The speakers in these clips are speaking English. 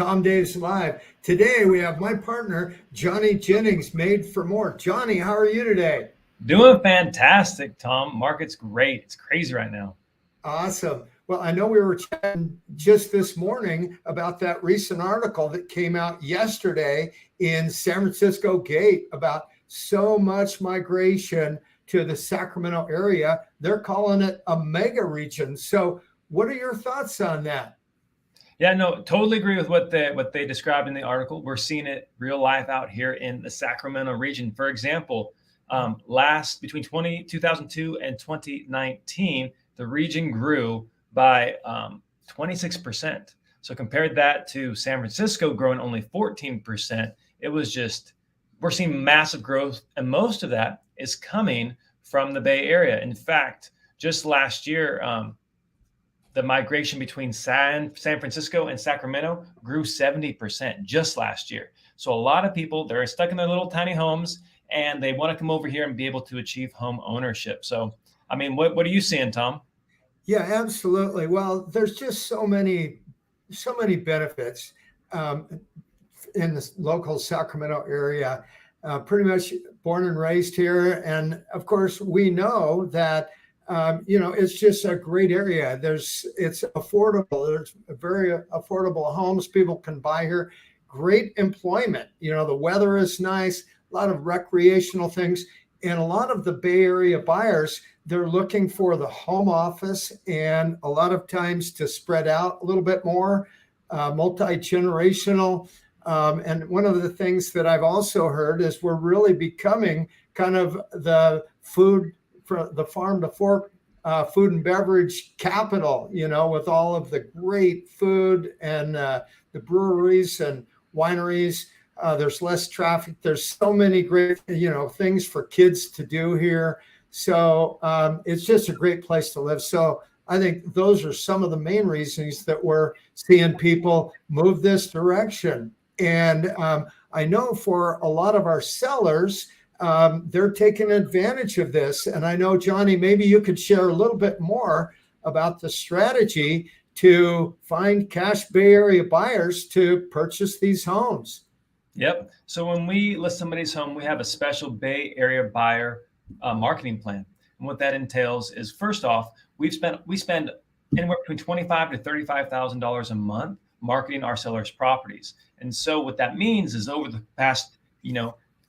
Tom Dave's Live. Today we have my partner, Johnny Jennings, Made for More. Johnny, how are you today? Doing fantastic, Tom. Market's great. It's crazy right now. Awesome. Well, I know we were chatting just this morning about that recent article that came out yesterday in San Francisco Gate about so much migration to the Sacramento area. They're calling it a mega region. So what are your thoughts on that? Yeah, no, totally agree with what they described in the article. We're seeing it real life out here in the Sacramento region. For example, last between 2002 and 2019, the region grew by 26%. So compared that to San Francisco growing only 14%, it was just, we're seeing massive growth. And most of that is coming from the Bay Area. In fact, just last year, the migration between San Francisco and Sacramento grew 70% just last year. So a lot of people, they're stuck in their little tiny homes and they want to come over here and be able to achieve home ownership. So, I mean, what are you seeing, Tom? Yeah, absolutely. Well, there's just so many benefits in the local Sacramento area. Pretty much born and raised here, and of course, we know that it's just a great area. It's affordable. There's very affordable homes people can buy here. Great employment. The weather is nice. A lot of recreational things, and a lot of the Bay Area buyers, they're looking for the home office and a lot of times to spread out a little bit more, multi-generational. And one of the things that I've also heard is we're really becoming kind of the food for the farm to fork food and beverage capital, with all of the great food and the breweries and wineries. There's less traffic. There's so many great, things for kids to do here. So it's just a great place to live. So I think those are some of the main reasons that we're seeing people move this direction. And I know for a lot of our sellers, they're taking advantage of this. And I know, Johnny, maybe you could share a little bit more about the strategy to find cash Bay Area buyers to purchase these homes. Yep. So when we list somebody's home, we have a special Bay Area buyer marketing plan. And what that entails is, first off, we spend anywhere between $25,000 to $35,000 a month marketing our sellers' properties. And so what that means is over the past,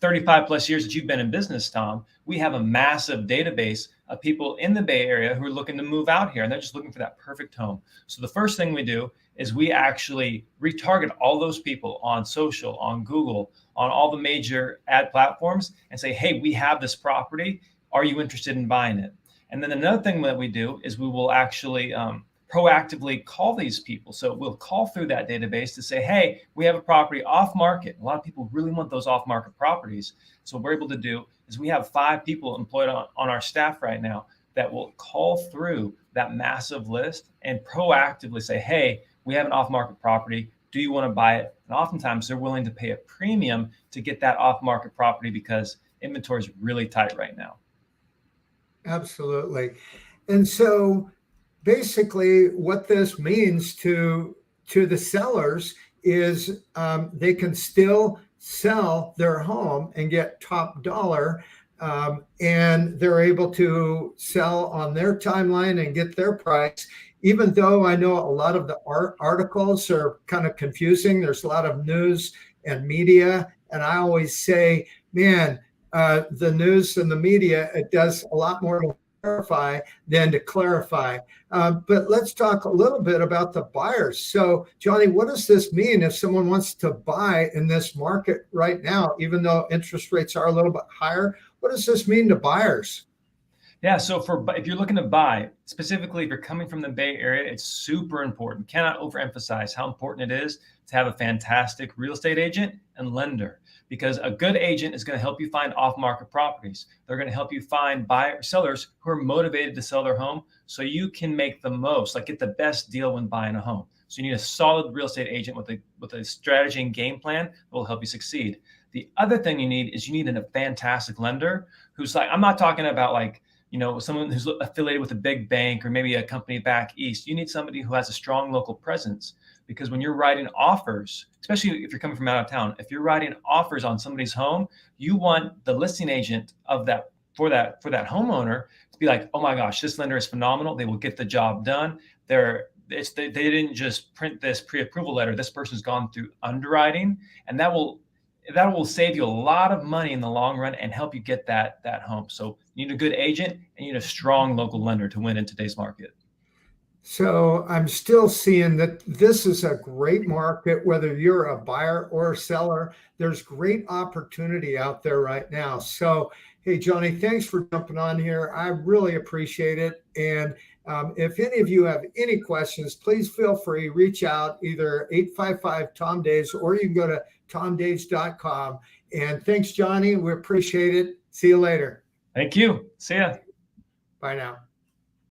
35 plus years that you've been in business, Tom, we have a massive database of people in the Bay Area who are looking to move out here, and they're just looking for that perfect home. So the first thing we do is we actually retarget all those people on social, on Google, on all the major ad platforms and say, hey, we have this property. Are you interested in buying it? And then another thing that we do is we will actually proactively call these people. So we'll call through that database to say, hey, we have a property off market. A lot of people really want those off market properties. So what we're able to do is we have 5 people employed on our staff right now that will call through that massive list and proactively say, hey, we have an off market property. Do you want to buy it? And oftentimes they're willing to pay a premium to get that off market property because inventory is really tight right now. Absolutely. And so basically what this means to the sellers is they can still sell their home and get top dollar, and they're able to sell on their timeline and get their price. Even though I know a lot of the articles are kind of confusing, there's a lot of news and media, and I always say, man, the news and the media, it does a lot more to verify than to clarify. But let's talk a little bit about the buyers. So, Johnny, what does this mean if someone wants to buy in this market right now, even though interest rates are a little bit higher? What does this mean to buyers? Yeah, so if you're looking to buy, specifically if you're coming from the Bay Area, it's super important. Cannot overemphasize how important it is to have a fantastic real estate agent and lender, because a good agent is going to help you find off-market properties. They're going to help you find sellers who are motivated to sell their home so you can make the most, like get the best deal when buying a home. So you need a solid real estate agent with a strategy and game plan that will help you succeed. The other thing you need is a fantastic lender who's like, I'm not talking about like, someone who's affiliated with a big bank or maybe a company back east. You need somebody who has a strong local presence, because when you're writing offers, especially if you're coming from out of town, if you're writing offers on somebody's home, you want the listing agent of that for that homeowner to be like, oh my gosh, this lender is phenomenal. They will get the job done. They didn't just print this pre-approval letter. This person's gone through underwriting, and that will save you a lot of money in the long run and help you get that home. So you need a good agent and you need a strong local lender to win in today's market. So I'm still seeing that this is a great market, whether you're a buyer or a seller. There's great opportunity out there right now. So, hey, Johnny, thanks for jumping on here. I really appreciate it. And if any of you have any questions, please feel free, reach out, either 855-TOM-DAVES, or you can go to tomdaves.com. And thanks, Johnny. We appreciate it. See you later. Thank you. See ya. Bye now.